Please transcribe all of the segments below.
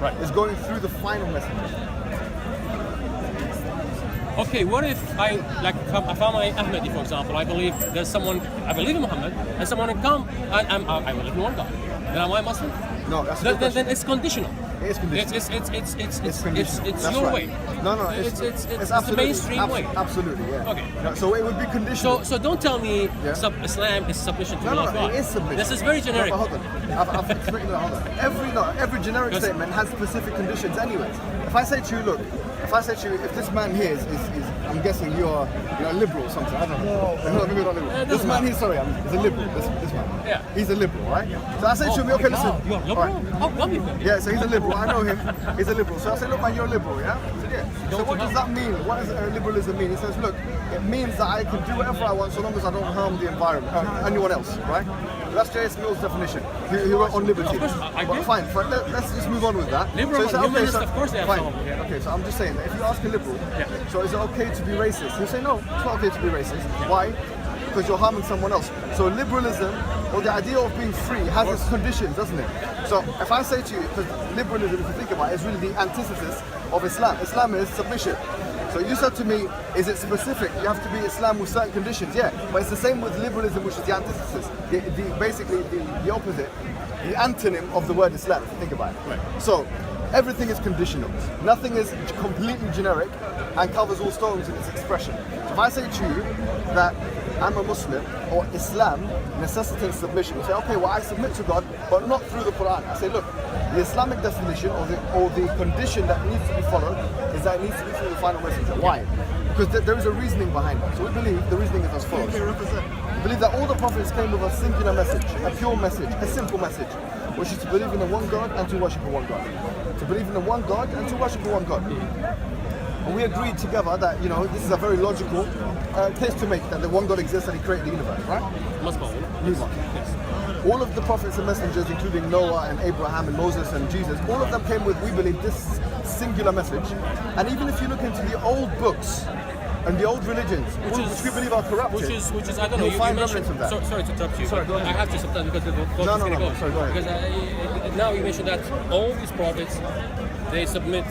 Right. is going through the final messenger. Okay, what if I found my Ahmedi, for example? I believe there's someone, I believe in Muhammad, and someone can come, I believe in one God. Then am I Muslim? No, that's a good question. Then it's conditional. It is conditional. It's That's your right. way. No, It's the absolutely, mainstream way. Absolutely, yeah. Okay. No, so it would be conditional. So don't tell me Yeah. Islam is submission to No, Allah. it is submission. This is very generic. No, but hold on. I've explained that. Hold on. Every generic statement has specific conditions anyways. If I say to you, look, if this man here is I'm guessing you're a liberal or something, I don't know. No, maybe not liberal. This man here, sorry, he's a liberal, this man. Yeah. He's a liberal, right? So I say to him, okay, listen. You're a liberal? Right. How come you? Yeah, so he's a liberal, I know him, he's a liberal. So I say, look man, you're a liberal, yeah? So, yeah. So what does that mean? What does liberalism mean? He says, look, it means that I can do whatever I want so long as I don't harm the environment, anyone else, right? That's J.S. Mill's definition. He wrote on liberty. Of course, I agree. But fine, let's just move on with that. Liberal, so humanists, of course they have fine. some. Yeah. Okay, so I'm just saying that if you ask a liberal, Yeah. so is it okay to be racist? He'll say, no, it's not okay to be racist. Why? Because you're harming someone else. So liberalism, or the idea of being free, has its conditions, doesn't it? So if I say to you, because liberalism, if you think about it, is really the antithesis of Islam. Islam is submission. So you said to me, is it specific? You have to be Islam with certain conditions. Yeah, but it's the same with liberalism, which is the antithesis. Basically the opposite, the antonym of the word Islam, if you think about it. Right. So everything is conditional. Nothing is completely generic and covers all stones in its expression. So if I say to you that I'm a Muslim, or Islam necessitates submission, you say, okay, well I submit to God, but not through the Quran. I say, look, the Islamic definition or the condition that needs to be followed is that it needs to be through the final messenger. Why? Because there is a reasoning behind it. So we believe the reasoning is as follows. We believe that all the prophets came with a singular message, a pure message, a simple message, which is to believe in the one God and to worship the one God. To believe in the one God and to worship the one God. And we agreed together that, this is a very logical case to make, that the one God exists and he created the universe, right? Must be. Yes. All of the prophets and messengers, including Noah and Abraham and Moses and Jesus, all of them came with, we believe, this singular message. And even if you look into the old books and the old religions, which we believe are corrupted, which is I don't know. you'll find mentioned, remnants of that. Sorry to interrupt you. Sorry, go ahead. I have to sometimes because the No, sorry, go ahead. Because now you mentioned that all these prophets, they submit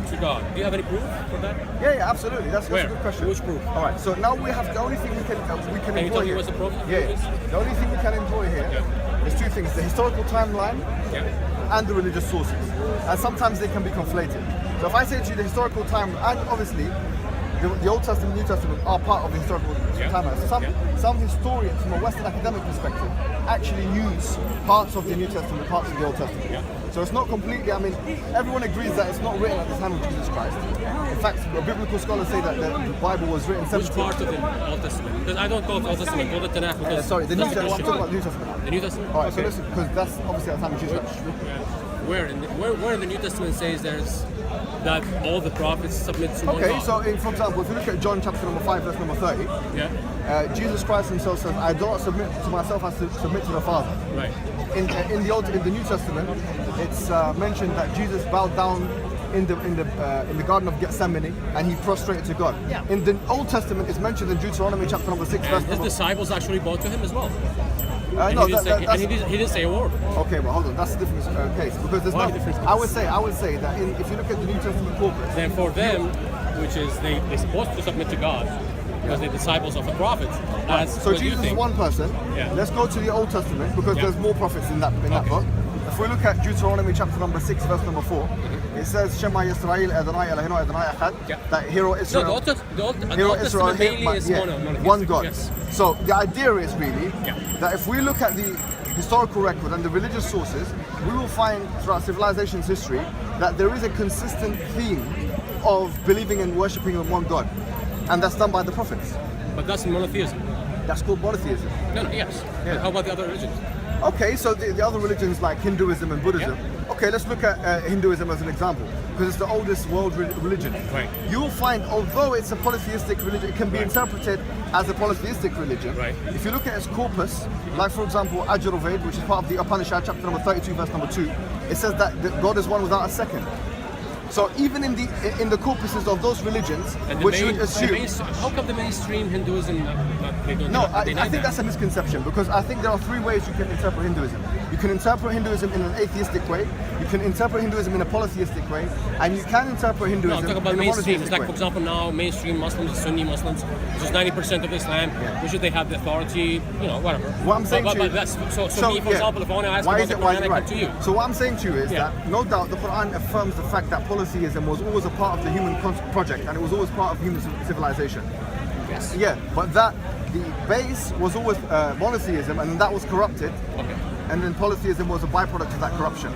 to God. Do you have any proof for that? Yeah, absolutely. That's a good question. Which proof? All right. So now we have the only thing we can Can you employ tell me here. what's the proof? Yeah. The only thing we can employ here is two things: the historical timeline and the religious sources. And sometimes they can be conflated. So if I say to you the historical time, and obviously the Old Testament and New Testament are part of the historical timeline. So some historians, from a Western academic perspective, actually use parts of the New Testament, parts of the Old Testament. Yeah. So it's not completely, everyone agrees that it's not written at the time of Jesus Christ. In fact, biblical scholars say that the Bible was written 17... Which part of the Old Testament? Because I don't call it Old Testament, call it Tanakh. Because sorry, the New that's Testament. I'm Christian. talking about the New Testament. The New Testament? All right, Okay. so listen, because that's obviously at the time of Jesus Christ. Where in the New Testament says there's that all the prophets submit to one Okay, God? so for example, if you look at John chapter number 5, verse number 30, Jesus Christ himself says, I don't submit to myself, I submit to the Father. Right. In the New Testament, it's mentioned that Jesus bowed down in the Garden of Gethsemane and he prostrated to God. Yeah. In the Old Testament, it's mentioned in Deuteronomy chapter number 6, verse And his number... disciples actually bowed to him as well. No, he didn't say a word. Okay, well, hold on. That's a different case because there's Why no. different case? I would say that if you look at the New Testament corpus, Then for them, which is they're supposed to submit to God because they're disciples of the prophets. so Jesus is one person. Yeah. Let's go to the Old Testament because there's more prophets in that book. If we look at Deuteronomy chapter number 6, verse number 4, it says Shema Yisrael Adonai Eloheinu Adonai Echad. That hero Israel. No, the Old Testament mainly is one God. Yes. So the idea is really that if we look at the historical record and the religious sources, we will find throughout civilization's history that there is a consistent theme of believing and worshipping in one God, and that's done by the prophets. But that's monotheism. That's called monotheism. No, yes. Yeah. How about the other religions? Okay, so the other religions like Hinduism and Buddhism. Okay, let's look at Hinduism as an example because it's the oldest world religion. Right. You will find, although it's a polytheistic religion, it can be interpreted as a polytheistic religion. Right. If you look at its corpus, like for example Ajurveda, which is part of the Upanishad, chapter number 32, verse number 2, it says that God is one without a second. So even in the corpuses of those religions, which you would assume... How come the mainstream Hinduism, they don't... No, I think that's a misconception because I think there are three ways you can interpret Hinduism. You can interpret Hinduism in an atheistic way. You can interpret Hinduism in a polytheistic way, and you can interpret No, Hinduism I'm talking about in a mainstream. monotheistic It's like, way. for example, now mainstream Muslims, Sunni Muslims, which is 90% of Islam, which they have the authority, whatever. What I'm saying but, to but you- that's, so me, for example, if I want to ask why about is the it why Quran, I right? come to you. So what I'm saying to you is Yeah. that no doubt the Quran affirms the fact that polytheism was always a part of the human project, and it was always part of human civilization. Yes. Yeah, but that the base was always monotheism, and that was corrupted. Okay. And then polytheism was a byproduct of that corruption.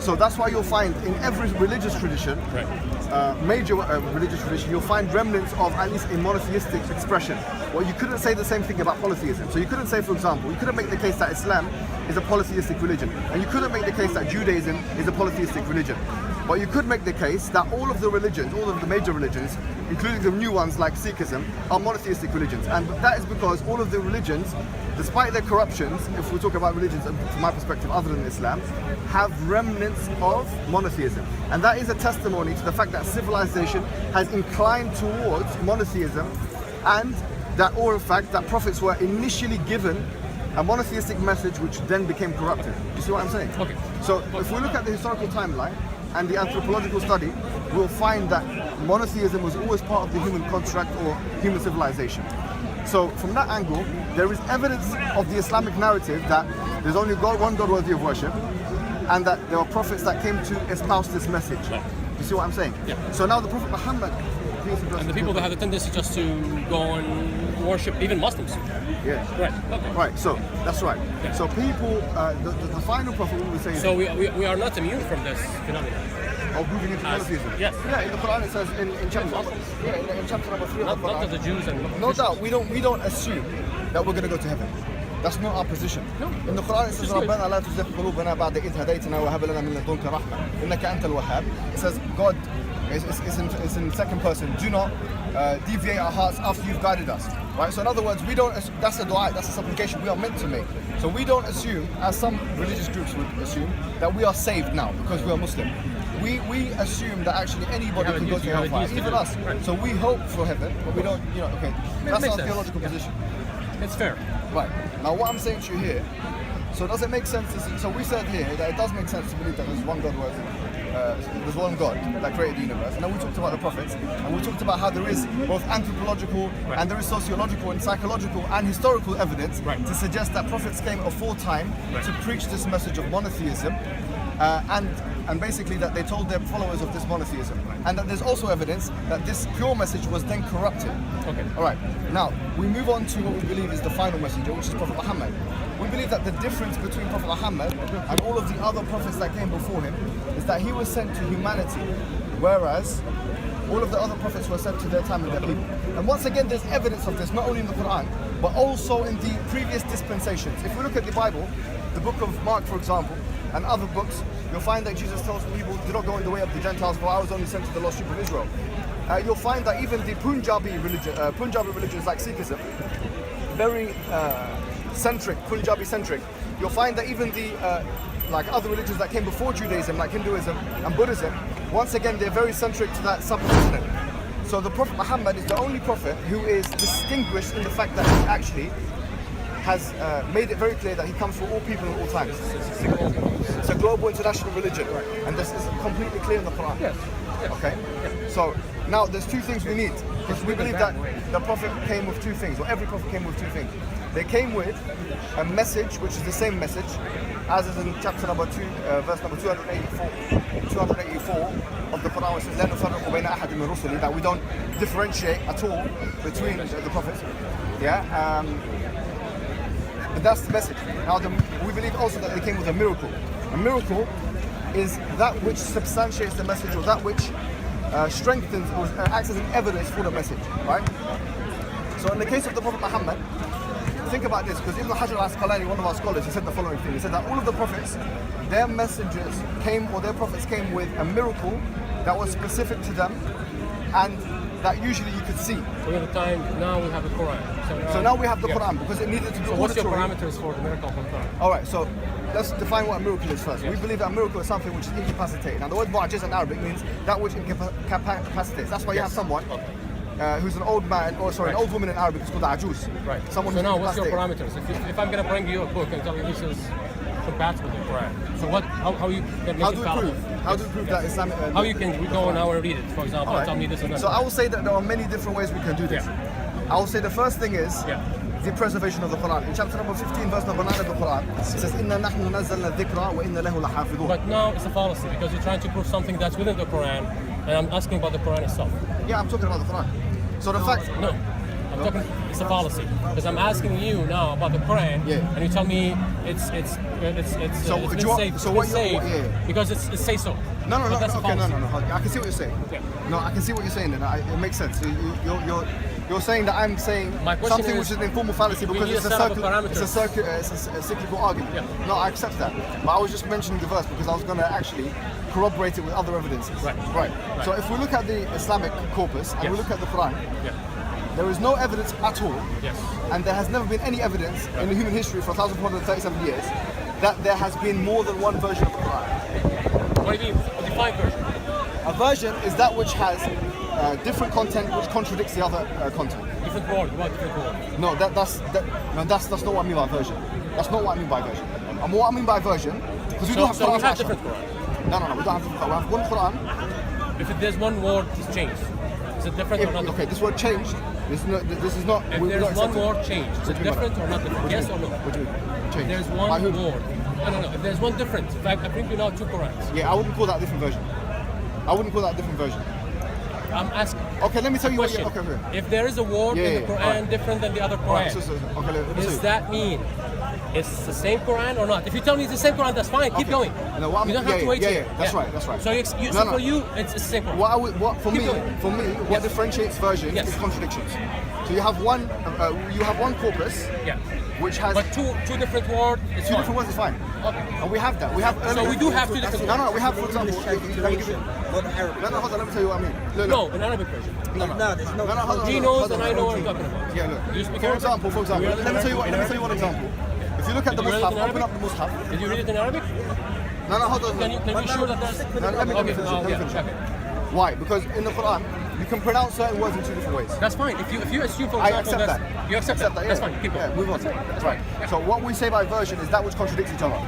So that's why you'll find in every religious tradition, Right. major religious tradition, you'll find remnants of at least a monotheistic expression. Well, you couldn't say the same thing about polytheism. So you couldn't say, for example, you couldn't make the case that Islam is a polytheistic religion, and you couldn't make the case that Judaism is a polytheistic religion. But you could make the case that all of the religions, all of the major religions, including the new ones like Sikhism, are monotheistic religions. And that is because all of the religions, despite their corruptions, if we talk about religions from my perspective other than Islam, have remnants of monotheism. And that is a testimony to the fact that civilization has inclined towards monotheism, and that, or in fact, that prophets were initially given a monotheistic message which then became corrupted. You see what I'm saying? Okay. So if we look at the historical timeline and the anthropological study, we'll find that monotheism was always part of the human construct or human civilization. So from that angle, there is evidence of the Islamic narrative that there's only one God worthy of worship, and that there were prophets that came to espouse this message. You see what I'm saying? Yeah. So now the Prophet Muhammad, peace and And the blessings people be that have the tendency just to go and worship even Muslims. yeah. Right. Okay. Right, so that's right. Yeah. So people, the final prophet we would say is So we are not immune from this phenomenon. of moving into As- monotheism. yes. Yeah, in the Quran it says in chapter in chapter number 3 of Not the Quran. just the Jews and No doubt, we don't assume that we're going to go to heaven. That's not our position. No. In the Quran it says, Just good. رَبَّنَا لَا تُزِغْ قُلُوبَنَا بَعْدَ إِذْ هَدَيْتَنَا وَهَبْ لَنَا مِن لَدُنْكَ رَحْمَةً إِنَّكَ أَنْتَ الْوَهَّابُ. It says, God, it's in second person, do not deviate our hearts after you've guided us. Right? So in other words, we don't, that's a dua, that's a supplication we are meant to make. So we don't assume, as some religious groups would assume, that we are saved now because we are Muslim. We assume that actually anybody can go to hellfire, even us. So we hope for heaven, but we don't, okay. That's makes our sense. theological Yeah. position. it's fair. Right. Now what I'm saying to you here, so does it make sense, so we said here that it does make sense to believe that there's one God worthy. There's one God that created the universe. And then we talked about the prophets, and we talked about how there is both anthropological and there is sociological and psychological and historical evidence to suggest that prophets came aforetime to preach this message of monotheism, and basically that they told their followers of this monotheism, and that there's also evidence that this pure message was then corrupted. Okay. All right. Now we move on to what we believe is the final messenger, which is Prophet Muhammad. We believe that the difference between Prophet Muhammad and all of the other prophets that came before him is that he was sent to humanity, whereas all of the other prophets were sent to their time and their people. And once again, there's evidence of this, not only in the Quran, but also in the previous dispensations. If we look at the Bible, the book of Mark, for example, and other books, you'll find that Jesus tells people, do not go in the way of the Gentiles, for I was only sent to the lost sheep of Israel. You'll find that even the Punjabi religions like Sikhism, very centric, Punjabi centric. You'll find that even the like other religions that came before Judaism, like Hinduism and Buddhism, once again they're very centric to that subcontinent. So the Prophet Muhammad is the only prophet who is distinguished in the fact that he actually has made it very clear that he comes for all people in all times. It's a global international religion, and this is completely clear in the Quran. Yes. Okay. So now there's two things we need. Because we believe that the Prophet came with two things, or every Prophet came with two things. They came with a message, which is the same message, as is in chapter number 2, verse number 284 of the Quran, which says, "لَا نُفَرِّقُ بَيْنَ أَحَدٍ مِّن رُسُلِهِ," that we don't differentiate at all between the prophets. Yeah. But that's the message. Now, we believe also that they came with a miracle. A miracle is that which substantiates the message, or that which strengthens or acts as an evidence for the message, right? So in the case of the Prophet Muhammad, think about this, because Ibn Hajar al-Asqalani, one of our scholars, he said the following thing. He said that all of the prophets, their messengers came, or their prophets came with a miracle that was specific to them, and that usually you could see. So at the time, now we have the Quran. So now we have the Quran, because it needed to be So what's your auditory. parameters for the miracle from Quran? All right, so let's define what a miracle is first. Yes. We believe that a miracle is something which is incapacitated. Now the word mu'jiz in Arabic means that which incapacitates. That's why you have someone who's an old man, or sorry, an old woman in Arabic is called a ajuz. Right. Someone So who's now, what's your incapacitated. parameters? If I'm going to bring you a book and tell you this is compatible with the Quran. So how you can make How it do we fallible? prove? How do we prove that Islamic? How you can go now and read it, for example, All right. and tell me this is not. So I will say that there are many different ways we can do this. Yeah. I will say the first thing is Yeah. the preservation of the Quran. In chapter number 15, verse number 9 of the Quran, it says, "Inna nahnu nazzalna dhikra wa inna lahu lahafidhun." But now it's a fallacy because you're trying to prove something that's within the Quran, and I'm asking about the Quran itself. Yeah, I'm talking about the Quran. So the fact, No, I'm talking. It's a fallacy because I'm asking you now about the Quran, Yeah. and you tell me it's So been do you want- saved, so it's what been you- saved yeah. because it say so. no, But that's a okay, no, fallacy. I can see what you're saying. Yeah. No, I can see what you're saying. Then it makes sense. So you're saying that I'm saying My question something is, which is an informal fallacy because need it's to a set up a circular, parameter. it's a cyclical argument. Yeah. No, I accept that. But I was just mentioning the verse because I was going to actually corroborate it with other evidences. Right. So if we look at the Islamic corpus and we Yes. look at the Quran, Yeah. there is no evidence at all, Yes. and there has never been any evidence in the human history for 1,437 years that there has been more than one version of the Quran. What do you mean? Define version. A version is that which has different content which contradicts the other content. Different word. What different word? No, that's not what I mean by version. That's not what I mean by version. And what I mean by version, because we do have So we Quran. have different Quran. No, we don't have different Quran. We have one Quran. If there's one word that's changed, is it different or not? Okay, this word changed. This is not. If we there's don't one accept it. word changed, is What it do you mean by different or not different? What do you Yes or mean? no? What do you mean? Changed. There's By one who? word. No. If there's one difference, in fact, I bring you now two Qurans. Yeah, I wouldn't call that a different version. I wouldn't call that a different version. I'm asking. Okay, let me tell you what. Question. Okay. If there is a word in the Yeah, Quran alright. different than the other Alright, Quran, okay, let me tell does you. that mean it's the same Quran or not? If you tell me it's the same Quran, that's fine. Keep Okay. going. No, what I'm- you don't have to wait. yeah, here. that's right. So, No, no. for you, it's the same Quran. For Keep me, going. what Yes. differentiates versions Yes. is contradictions. So you have one corpus Yeah. which has But two different words. It's two fine. different ones. Is fine. Okay. And we have that. We have. So we do have two different No, we have, for example. Let me give you. Not Arabic. No, hold on. Let me tell you what I mean. Look. No, in Arabic version. No, there's no. Hold on. He hold knows on, and I hold know on. what I'm talking about. Yeah, look. Do you speak For Arabic? example, You read it let me in tell you Arabic? one example. If you look at the Did you read it Mus'haf, in open Arabic? up the Mus'haf. Did you read it in Arabic? No, hold on. Can you be sure that there's... No, let me Okay, finish. oh, Let me yeah, finish. okay. Why? Because in the Quran, you can pronounce certain words in two different ways. That's fine. If you assume, for I example, accept that's... that. You accept that? yeah. That's fine. Keep going. Yeah, move on. That's right. So what we say by version is that which contradicts each other.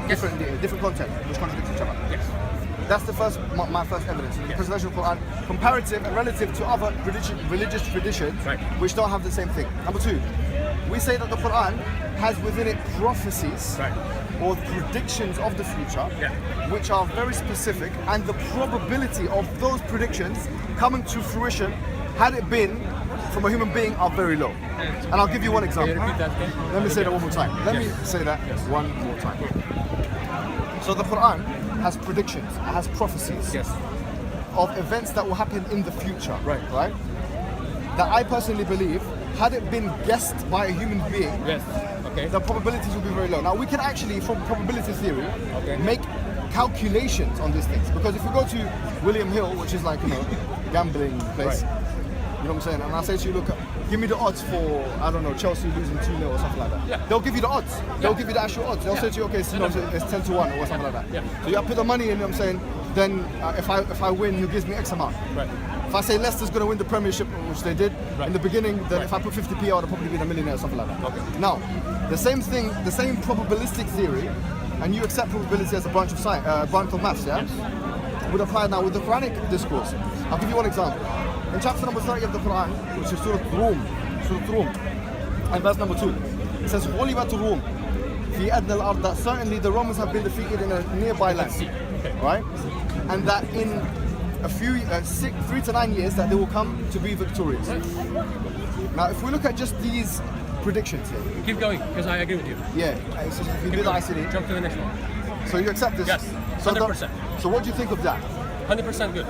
Different content which contradicts each other. Yes. That's the my first evidence. The preservation of Quran, comparative and relative to other religious traditions, Right. which don't have the same thing. Number two, we say that the Quran has within it prophecies Right. or predictions of the future, Yeah. which are very specific, and the probability of those predictions coming to fruition, had it been from a human being, are very low. And I'll give you one Can example. you repeat that again? Let me say that one more time. Let me say that one more time. So the Quran has predictions, it has prophecies Yes. of events that will happen in the future. Right. Right? That I personally believe, had it been guessed by a human being, Yes. Okay. the probabilities will be very low. Now we can actually, from probability theory, Okay. make calculations on these things. Because if you go to William Hill, which is like, gambling place, Right. you know what I'm saying? And I say to you, look, give me the odds for, I don't know, Chelsea losing 2-0 or something like that. Yeah. They'll give you the odds. They'll give you the actual odds. They'll say to you, okay, so, it's 10-1 or something like that. Yeah. So you put the money in, you know what I'm saying? Then if I win, he gives me X amount. Right. If I say Leicester's going to win the Premiership, which they did Right. in the beginning, then Right. if I put 50p, I would have probably been a millionaire or something like that. Okay. Now, the same thing, the same probabilistic theory, and you accept probability as a branch of science, branch of maths, yeah? Would apply now with the Quranic discourse. I'll give you one example. In chapter number 30 of the Quran, which is Surah Rum, and verse number 2, it says, غُلِبَتُ الرُّومُ فِي أَدْنَى الْأَرْضِ, that certainly the Romans have been defeated in a nearby land, Okay. right? And that in a few 3 to 9 years that they will come to be victorious. Now, if we look at just these predictions here, Keep going, because I agree with you. yeah, it's just, if you did ICD, Jump to the next one. so you accept this? Yes, So 100%. So what do you think of that? 100% good.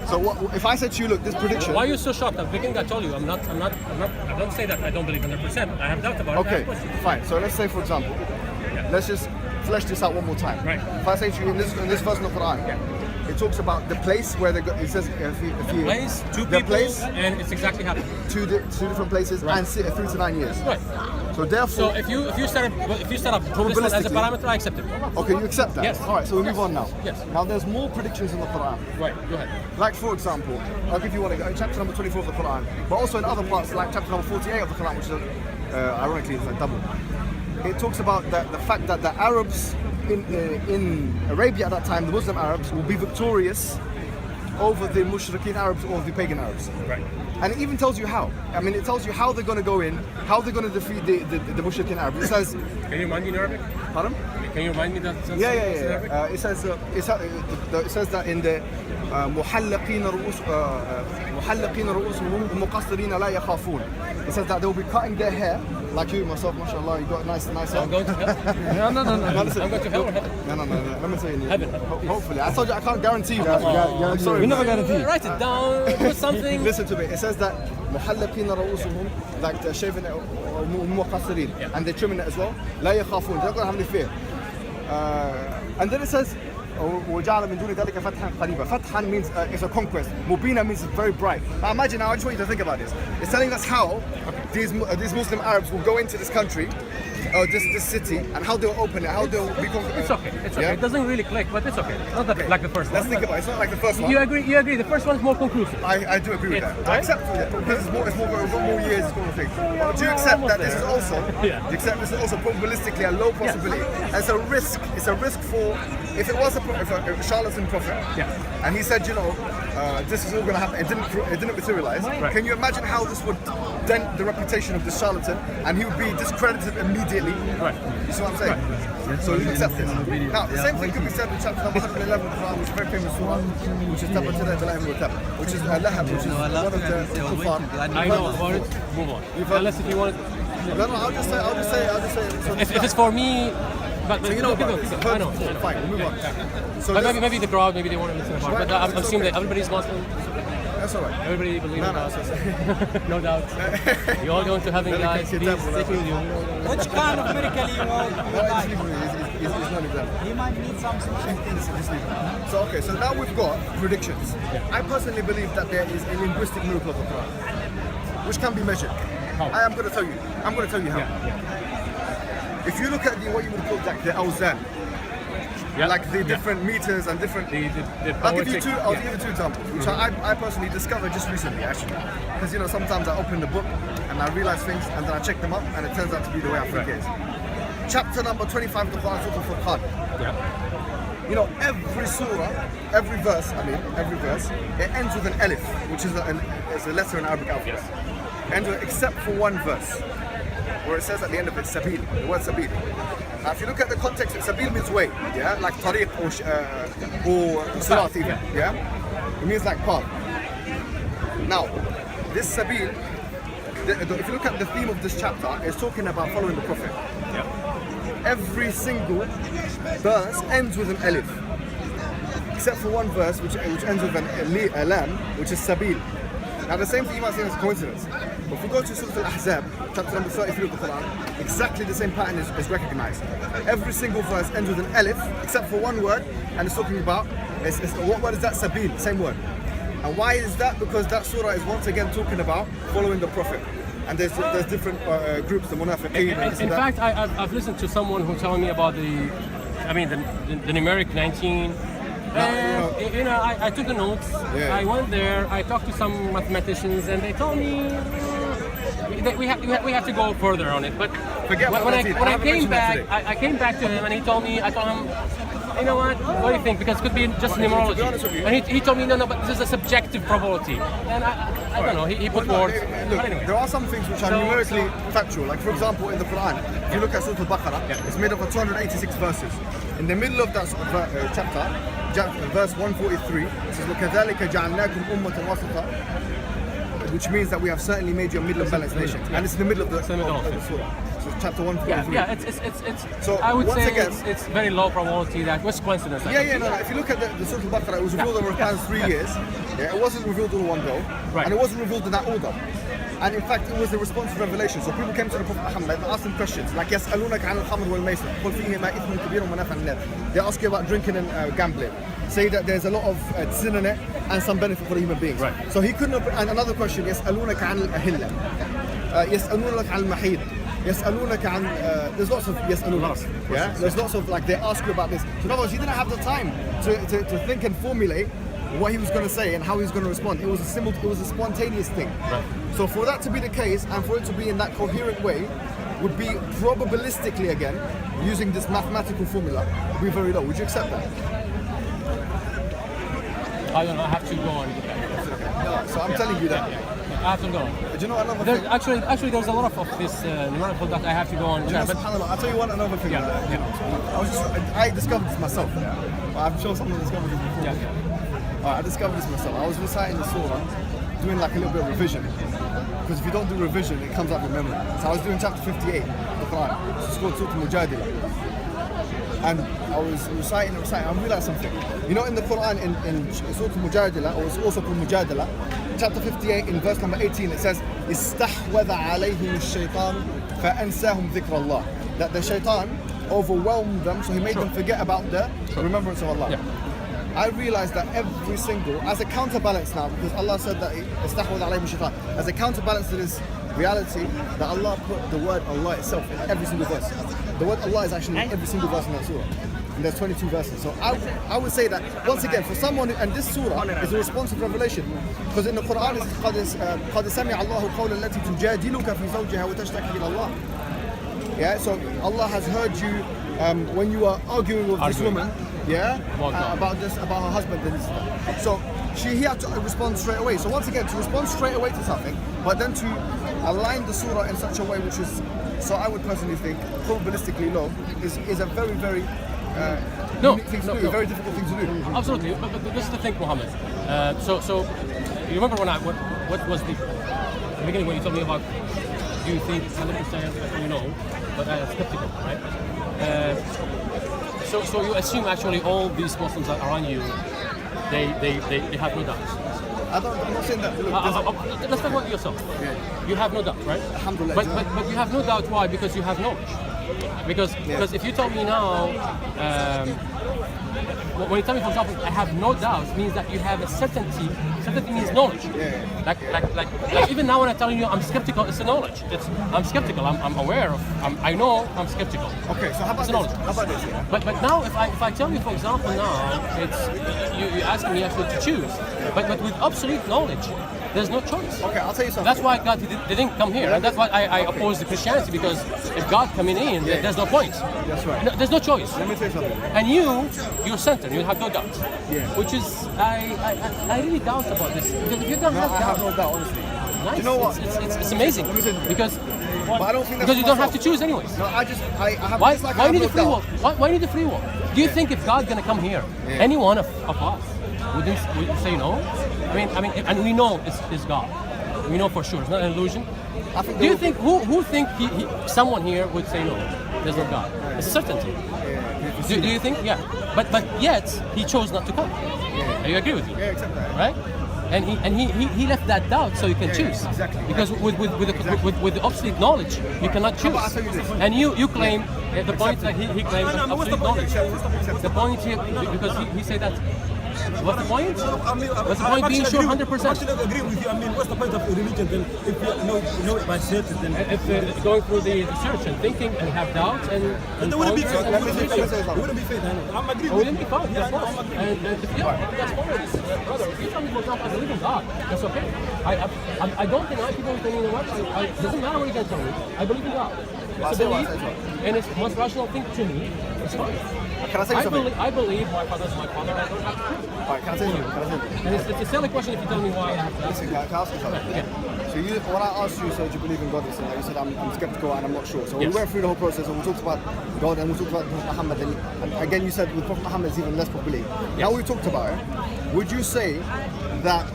So what, if I said to you, look, this prediction. Why are you so shocked? At the beginning I told you, I don't say that I don't believe 100%. I have doubt about it. I Okay, have questions. fine. So let's say, for example, let's just flesh this out one more time. Right. If I say to you in this verse in the Quran, it talks about the place where they go. It says if you Place, two the people, place, and it's exactly happening. two different places, Right. and 3 to 9 years. Right. So therefore, So if you set up this as a Probabilistically. parameter, I accept it. okay, you accept that. Yes. All right. So we move on now. Yes. Now there's more predictions in the Quran. Right. Go ahead. Like for example, I'll give you one. Chapter number 24 of the Quran, but also in other parts like chapter number 48 of the Quran, which is ironically it's like double. it talks about the fact that the Arabs in Arabia at that time, the Muslim Arabs, will be victorious over the Mushrikeen Arabs or the pagan Arabs. Right. And it even tells you how. I mean, it tells you how they're going to go in, how they're going to defeat the Mushrikeen Arabs. It says. Can you remind me in Arabic? Pardon? Can you remind me that? Yeah. It says that in the محلقين رؤوسهم ومقصرين لا يخافون. It says that they will be cutting their hair like you, myself, mashallah. You got nice hair. I'm going to hell. No. I'm going to hell or heaven? No. Let me tell you. Heaven. Hopefully, I told you I can't guarantee you. I'm sorry. We never guarantee. Write it down. Put something. Listen to me. It says that محلقين رؤوسهم, like they're shaving it, ومقصرين, and they're trimming it as well. لا يخافون. They're not going to have any fear. And then it says وجعل من دون ذلك فتحا قريبا. Fathan means it's a conquest. Mubina means very bright. Now imagine now, I just want you to think about this. It's telling us how these Muslim Arabs will go into this country, this city, and how they'll open it, how they'll be conquered. It's okay. It's okay. Yeah? It doesn't really click, but it's okay. Not that like the first one. Let's think about it. It's not like the first one. You agree. The first one is more conclusive. I do agree with that. Right? I accept that. Because we've got more years, it's going to think. But do you accept that this is also, probabilistically a low possibility? It's a risk. It's a risk for, if it was a charlatan prophet, and he said, this is all going to happen, it didn't materialize. Right. Can you imagine how this would dent the reputation of this charlatan, and he would be discredited immediately? Right. You see what I'm saying? Right. So you accept this. Now, the same thing could be said in chapter number 111 of the Quran, which is a very famous surah, which is which is Lahab, which is one of the kuffar. I know about it. Move on. Unless if you want. No, I'll just say. So If it's for me, but you know about this. I know. Fine, we'll move on. So But maybe the crowd, maybe they want to listen about it. But I'm assuming that everybody's Muslim. that's all right. Everybody believes in No, God. No doubt. You all going to heaven, guys. Please take me with you. Which kind of miracle you would like? He's not exempt. He might need something. So okay, so now we've got predictions. I personally believe that there is a linguistic miracle of the Quran, which can be measured. I am going to tell you. I'm going to tell you how. If you look at what you would call like the awzan, like the different meters and different. I'll give you two examples, which I personally discovered just recently, actually. Because sometimes I open the book and I realize things, and then I check them up, and it turns out to be the way I think it is. Chapter number 25 of the Quran, Surah Al-Furqan. Every surah, every verse, it ends with an alif, which is a letter in Arabic alphabet. Except for one verse, where it says at the end of it, sabil, the word sabil. Now, if you look at the context, sabil means way, like tariq or sirat even, It means like path. Now, this sabil, if you look at the theme of this chapter, it's talking about following the Prophet. Every single verse ends with an alif, except for one verse which ends with a lam, which is sabil. Now, the same thing you might say is a coincidence. But if we go to Surah Al-Ahzab, chapter number 33 of the Quran, exactly the same pattern is recognized. Every single verse ends with an alif, except for one word, and it's talking about, what word is that? Sabil, same word. And why is that? Because that surah is once again talking about following the Prophet. And there's different groups, the munafiqeen. In fact, I've listened to someone who telling me about the numeric 19. And I took the notes. Yeah. I went there. I talked to some mathematicians, and they told me we have to go further on it. But when I came back, I came back to him, and he told me. I told him, you know what do you think? Because it could be just numerology. And he told me, no, but this is a subjective probability. And I don't know. He put words. Look, anyway. there are some things which are numerically factual. Like for example, in the Quran, if you look at Surah Al-Baqarah, it's made up of 286 verses. In the middle of that chapter, verse 143, it says, وَكَذَلِكَ جَعَلْنَاكُمْ أُمَّةً وَسَطًا, which means that we have certainly made you a middle and balanced nation. And it's in the middle of the surah. So it's chapter 143. It's so I would once say again, it's very low probability that was coincidence. No. If you look at the Surah Al-Baqarah, it was revealed over the past 3 years. It wasn't revealed all in one go. Right. And it wasn't revealed in that order. And in fact, it was a response to revelation. So people came to the Prophet Muhammad and asked him questions like, يَسْأَلُونَكَ عَنِ الْخَمْرِ وَالْمَيْسِرِ قُلْ فِيهِمَا إِثْمٌ كَبِيرٌ وَمَنَافِعُ لِلنَّاسِ. They ask you about drinking and gambling. Say that there's a lot of sin in it and some benefit for the human beings. Right. So he couldn't have, and another question, يَسْأَلُونَكَ عَنِ الْأَهِلَّةِ يَسْأَلُونَكَ عَنِ الْمَحِيضِ يَسْأَلُونَكَ عَنِ there's lots of يَسْأَلُونَ. There's lots of they ask you about this. So in other words, he didn't have the time to think and formulate what he was going to say and how he was going to respond. It was a spontaneous thing. Right. So for that to be the case and for it to be in that coherent way, would be probabilistically, again, using this mathematical formula, would be very low. Would you accept that? I don't know. I have to go on. No, so I'm telling you that. I have to go on. Do you know another There's, thing? actually, there's a lot of this numerical that I have to go on. Do you know, But subhanAllah, I'll tell you another thing. I discovered this myself. I'm sure someone discovered this before. I discovered this myself. I was reciting the surah, doing like a little bit of revision. Because if you don't do revision, it comes out of your memory. So I was doing chapter 58 of the Quran. It's called Surah Mujadila. And I was reciting, I realized something. You know, in the Quran, in Surah Mujadila, or it's also called Mujadila, chapter 58, in verse number 18, it says, استحوذ عليهم الشيطان فأنساهم ذكر الله. That the shaitan overwhelmed them, so he made them forget about the remembrance of Allah. I realized that every single, as a counterbalance now, because Allah said that استحوذ عليهم الشيطان, as a counterbalance to this reality, that Allah put the word Allah itself in every single verse. The word Allah is actually in every single verse in that surah. And there's 22 verses. So I would say that, once again, for someone, and this surah is a responsive revelation. Because in the Quran, it's قَدْ سَمِعَ اللَّهُ قَوْلَ الَّتِي تُجَادِلُكَ فِي زَوْجِهَا وَتَشْتَكِي إِلَى اللَّهِ. Yeah, so Allah has heard you when you are arguing with this woman, about her husband and this stuff. So he had to respond straight away. So once again, to respond straight away to something, but then to align the surah in such a way which is, so I would personally think, probabilistically low, is a very, very unique thing to do, a very difficult thing to do. Absolutely, but this is the thing, Mohammed. So you remember when what was the beginning when you told me about, do you think 100%? You know, but I'm skeptical, right? So you assume actually all these Muslims that are around you, they have no doubts. I'm not saying that. Look, let's talk about yourself. Yeah. You have no doubt, right? Alhamdulillah. But you have no doubt. Why? Because you have knowledge. Because if you told me now, when you tell me, for example, I have no doubt, means that you have a certainty. Certainty means knowledge. Like even now when I'm telling you I'm skeptical, it's a knowledge. I'm skeptical. I'm aware of. I know I'm skeptical. Okay, so how about knowledge? How about this? Yeah? But now if I tell you, for example, now it's you asking me actually to choose, but with absolute knowledge. There's no choice. Okay, I'll tell you something. That's why God didn't come here, and that's why I oppose the Christianity, because if God coming in, there's no point. That's right. No, there's no choice. Let me tell you something. And you're certain, you have no doubt. Yeah. Which is, I really doubt about this. Because if you don't have I doubt, have no doubt, honestly. nice. You know what? It's amazing. Let me tell you something. Because I don't think that's because you don't have myself. to choose anyways. No, I have. Why I need have the free no will? doubt. Why need the free will? Do you think if God gonna come here, any one of us would say no? I mean, and we know it's God. We know for sure. It's not an illusion. Do you think who think someone here would say no? There's no God. It's a certainty. Do you think? Yeah. But yet he chose not to come. I agree with you. Yeah, except that. Right? And he left that doubt so you can choose. Exactly. Because with the obsolete knowledge you cannot choose. I'll tell you this. And you claim the point that he claimed obsolete knowledge. The point here, because he said that. What's the point? What's the point being sure 100%? I agree with you. I mean, what's the point of religion then if you know it by certain? Then If going through the research and thinking and have doubts and there wouldn't be faith. Let me say It something. wouldn't be faith. I'm agreeing it with wouldn't you. be fun. That's fine. And that's fine. Brother, if you tell me, for example, I believe in God, that's okay. I don't deny people who say, you know what? It doesn't matter what you can tell me. I believe in God. It's a belief, and it's the most rational thing to me. It's fine. Can I say something? I believe my father is my father. I don't have to prove it. Alright, can I say something? And it's a silly question if you tell me why I have to. Listen, can I ask you something? Yeah. So when I asked you, so do you believe in God? You said I'm skeptical and I'm not sure. So we went through the whole process and we talked about God and we talked about Prophet Muhammad. And again, you said with Prophet Muhammad is even less belief. Now we talked about it. Would you say that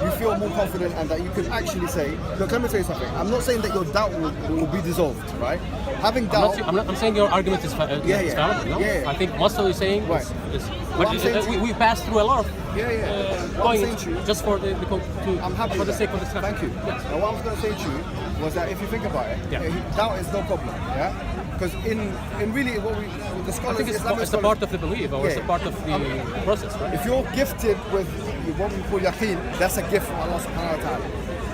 you feel more confident and that you can actually say, look, let me tell you something. I'm not saying that your doubt will be dissolved, right? Having doubt. I'm saying your argument is valid. No? Yeah. I think most of you saying Right. is What I'm saying to we passed through a lot of What I'm saying to you, just for I'm happy for with the that. sake of discussion. Thank you. Yes. Now, what I was going to say to you was that if you think about it, doubt is no problem. Yeah. Because in really what the I scholars, think it's Islamic a scholars, part of the belief, or it's a part of the process, right? if you're gifted with what we call yaqeen, that's a gift from Allah subhanahu wa ta'ala.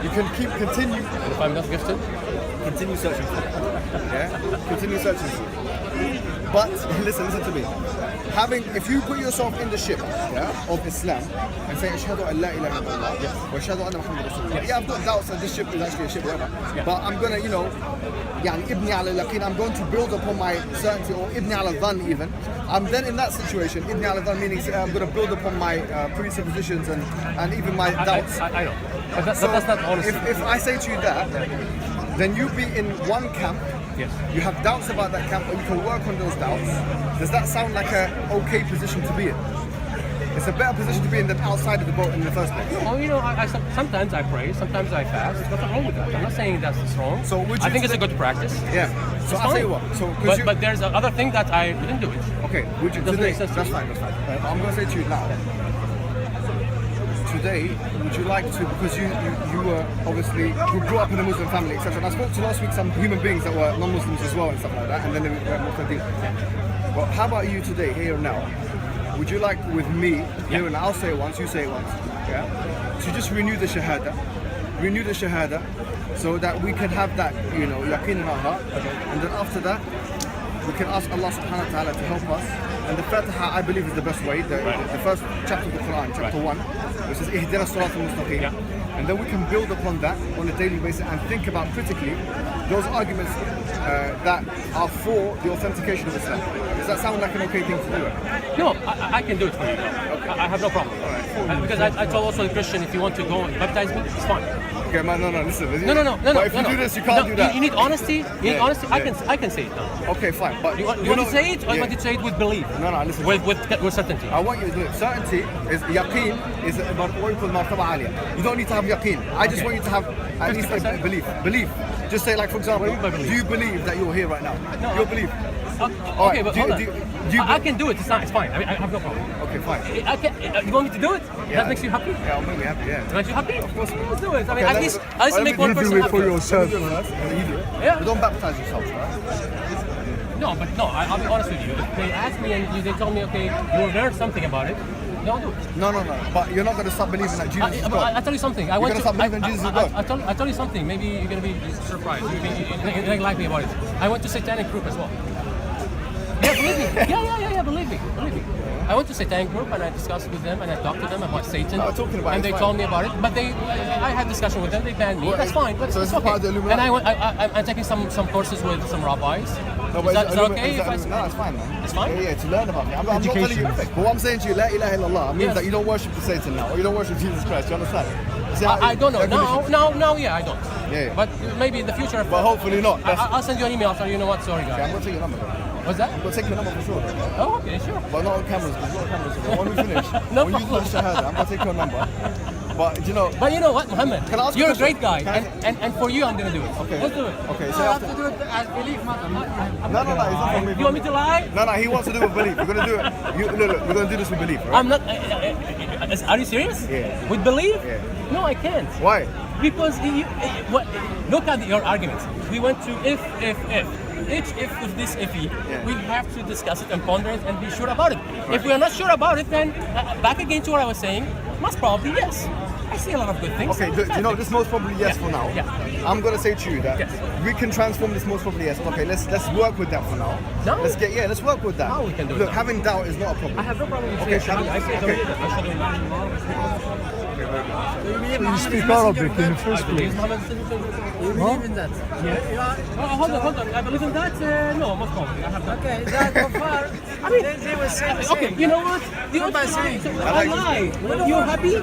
You can continue. And if I'm not gifted, Continue searching for it. Yeah? Continue searching for it. But listen to me. If you put yourself in the ship, of Islam and say Ashhadu an la ilaha illallah wa ashhadu anna Muhammadan Rasulullah. Yeah, I've got doubts that this ship is actually a ship, whatever. But I'm gonna, ibni ala al-yaqeen, I'm going to build upon my certainty, or ibni ala al-dhan even. I'm then in that situation, ibni ala al-dhan meaning I'm gonna build upon my presuppositions and even my doubts. I know. But that's not honest. If I say to you that, then you be in one camp. Yes. You have doubts about that camp, but you can work on those doubts. Does that sound like an okay position to be in? It's a better position to be in than outside of the boat in the first place. Oh, sometimes I pray, sometimes I fast. There's nothing wrong with that. I'm not saying that's wrong. So I think it's a good practice. Yeah. So I'll tell you what. But there's other thing that I didn't do it. Okay. Would you today? That's fine. I'm going to say to you now. Today, would you like to, because you were obviously, you grew up in a Muslim family, etc. And I spoke to last week some human beings that were non-Muslims as well and stuff like that, and then they were Muslim. Well, how about you today, here and now? Would you like with me, here and now, I'll say it once, you say it once, to just renew the Shahada, so that we can have that, yaqeen in our heart, and then after that, we can ask Allah subhanahu wa ta'ala to help us. And the Fatiha, I believe, is the best way. The first chapter of the Quran, chapter 1, which is Ihdina as-sirata al-mustaqim. And then we can build upon that on a daily basis and think about critically those arguments that are for the authentication of Islam. Does that sound like an okay thing to do? No, I can do it for you. I have no problem. Because I told also the Christian, if you want to go and baptize me, it's fine. Okay, man, no, listen. No. But if you do this, you can't do that. You need honesty. I can say it now. Okay, fine. But you want to say it, or you want to say it with belief? No, listen. With certainty. I want you to do it. Certainty is yaqeen is about what you call martaba aliyah. You don't need to have yaqeen. I just want you to have at least a belief. Just say, like, for example, do you believe that you're here right now? No. You believe. Okay, but hold on. I can do it. It's fine. I have no problem. Okay, fine. You want me to do it? Yeah, that makes you happy? Yeah, I'll make me happy, yeah. Makes you happy? Of course. Let's do it. I mean, Okay, at least make one person do it happy. for yourself. You do it. Yeah. But don't baptize yourself, right? No, I'll be honest with you. If they ask me and they tell me, okay, you learned something about it, then I'll do it. No. But you're not going to stop believing that Jesus is God. I'll tell you something. You're going to stop believing Jesus is God. I'll tell you something. Maybe you're going to be surprised. You're going to like me about it. I went to Satanic group as well. Yeah, believe me. Yeah, believe me. I went to Satanic group and I discussed with them and I talked to them about Satan. And they told me about it. But I had discussion with them. They banned me. That's fine. But so it's part of the okay. Illuminati? And I'm taking some courses with some rabbis. No, Is that okay? No, it's fine, man. It's fine? Yeah, to learn about me. I'm not telling you. But what I'm saying to you, La ilaha illallah, means that you don't worship the Satan now, or you don't worship Jesus Christ. You understand? See, I don't know. Now, yeah, I don't. Yeah. But maybe in the future. But hopefully not. I'll send you an email after. You know what? Sorry, guys. Okay, I'm going to take your number. What's that? I'm going to take your number for sure. Oh, okay, sure. But not on cameras, because you're on cameras. So when we finish, No when you do the shahada, I'm going to take your number. But you know what, Mohammed? Can I ask you're a you great guy, and for you, I'm going to do it. Okay. Let's do it. Okay, so You have to do it as belief, not No, it's not from me. You want me to lie? No, he wants to do it with belief. We're going to do it. Look, we're going to do this with belief, right? I'm not. Are you serious? Yeah. With belief? Yeah. No, I can't. Why? Because look at your arguments. We went to if. Each if with this iffy, we have to discuss it and ponder it and be sure about it. Right. If we are not sure about it, then back again to what I was saying, most probably yes. I see a lot of good things. Okay, you know, this most probably yes for now. Yeah. I'm gonna say to you that we can transform this most probably yes. Okay, let's work with that for now. No. Let's work with that. How we can do it? Look, having doubt is not a problem. I have no problem with Okay, saying I say You speak Arabic in the first place. You believe in that? Yeah. Hold on. I believe in that? No, most probably. I have that. Okay, that so far, they were saying the same. Okay, you know what? What by saying? I lie. You happy?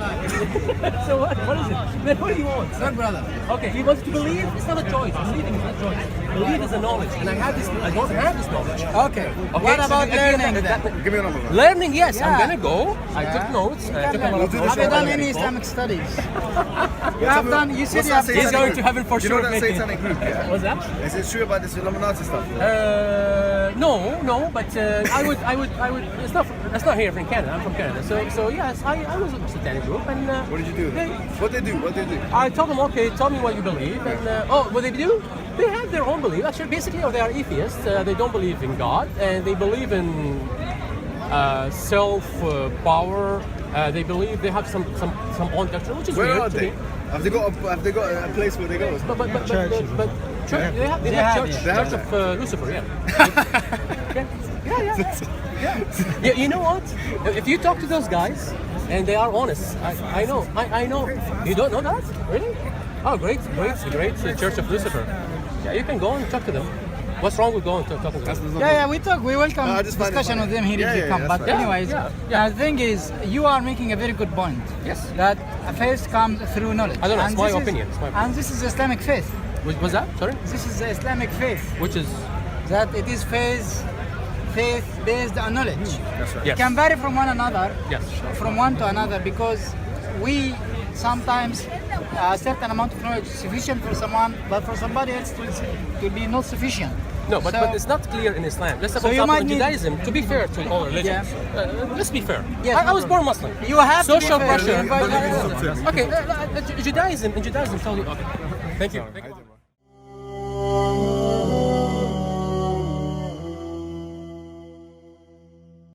So what? What is it? Then what do you want? Look, brother. Okay, he wants to believe. It's not a choice. Believing is not a choice. Believe is a knowledge, and I don't have this knowledge. Okay. What about learning then? Give me a number. Learning, yes. Yeah. I'm gonna go. I took notes. I took a lot of notes. Have you done any Islamic studies? You have done. You said you have. He's going to heaven for you sure. You know that satanic group, yeah? What's that? Is it true about this Illuminati stuff? No, but I would. It's not here in Canada. I'm from Canada, so yes, I was in a satanic group, and what did you do? What they do? I told them, okay, tell me what you believe, and what they do? They have their own belief. Actually, basically, they are atheists. They don't believe in God, and they believe in self-power. They believe they have some own doctrine, which is Where weird are to they? me. Have they got a place where they go? But church. They have church of Lucifer, yeah. Yeah, you know what? If you talk to those guys and they are honest, I know. You don't know that? Really? Oh, great. Church of Lucifer. Yeah, you can go and talk to them. What's wrong with going to talking to them? Yeah, we talk. We welcome No, I just find it discussion funny. with them here if they come. that's But right. anyways, Yeah. the thing is, you are making a very good point. Yes. That a faith comes through knowledge. I don't know, And it's my this is- opinion, it's my opinion. And this is Islamic faith. Was that? Sorry? This is the Islamic faith. Which is That it is faith based on knowledge. That's right. yes. It can vary from one another. Yes. From one to another, because we sometimes a certain amount of knowledge is sufficient for someone, but for somebody else it will be not sufficient. No, but, So- but it's not clear in Islam. Let's say, So for you example, might in need- Judaism, to be fair to all religions, let's be fair. Yes, I no was born Muslim. You have Social to be fair. pressure. But- Okay, Judaism, tell you. Okay. Thank you.